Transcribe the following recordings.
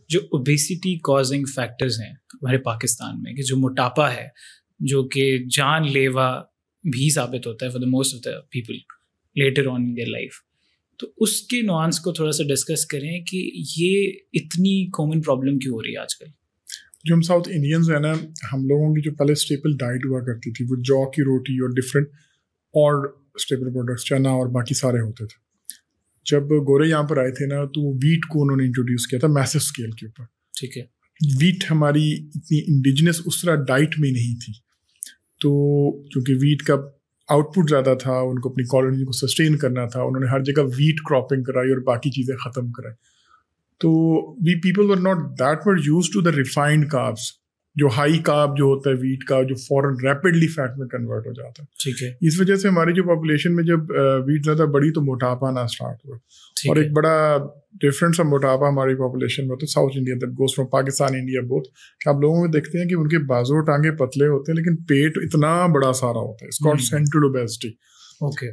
जो obesity causing factors हैं हमारे पाकिस्तान में, कि जो मोटापा है जो कि जानलेवा भी साबित होता है for the most of the people later on in their life, तो उसके नुआंस को थोड़ा सा डिस्कस करें कि ये इतनी कॉमन प्रॉब्लम क्यों हो रही है आजकल। जो हम साउथ इंडियंस हैं ना, हम लोगों की जो पहले स्टेपल डाइट हुआ करती थी वो जौ की रोटी और डिफरेंट और स्टेपल प्रोडक्ट्स, चना और बाकी सारे होते थे। जब गोरे यहाँ पर आए थे ना, तो वीट को उन्होंने इंट्रोड्यूस किया था मैसिव स्केल के ऊपर। ठीक है, वीट हमारी इतनी इंडिजिनस उस तरह डाइट में नहीं थी, तो क्योंकि वीट का आउटपुट ज़्यादा था, उनको अपनी कॉलोनी को सस्टेन करना था, उन्होंने हर जगह वीट क्रॉपिंग कराई और बाकी चीज़ें ख़त्म कराई। तो we people were not that much used to the refined carbs, जो हाई कार्ब जो होता है वीट का, जो फॉरन रैपिडली फैट में कन्वर्ट हो जाता है। ठीक है, इस वजह से हमारी जो पॉपुलेशन में जब वीट ज़्यादा बढ़ी तो मोटापा आना स्टार्ट हुआ। और एक बड़ा डिफरेंट सा मोटापा हमारी पॉपुलेशन में होता है south India that goes from Pakistan India both, कि आप लोगों में देखते हैं कि उनके बाजू और टांगे पतले होते हैं लेकिन पेट इतना बड़ा सारा होता है। It's called central obesity.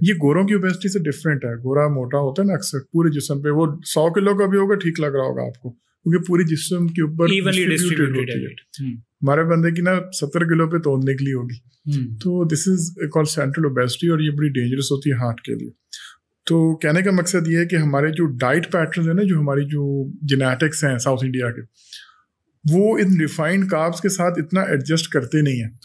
ये गोरों की ओबेसिटी से डिफरेंट है। गोरा मोटा होता है ना अक्सर पूरे जिस्म पे, वो 100 किलो का भी होगा ठीक लग रहा होगा आपको, क्योंकि पूरी जिस्म के ऊपर डिस्ट्रीब्यूटेड होती है। हमारे बंदे की ना 70 किलो पे तोड़ निकली होगी। तो this is called central obesity, और ये बड़ी डेंजरस होती है हार्ट के लिए। तो कहने का मकसद ये है कि हमारे जो डाइट पैटर्न है ना, जो हमारी जो जेनेटिक्स हैं साउथ इंडिया के, वो इन रिफाइंड कार्ब्स के साथ इतना एडजस्ट करते नहीं हैं।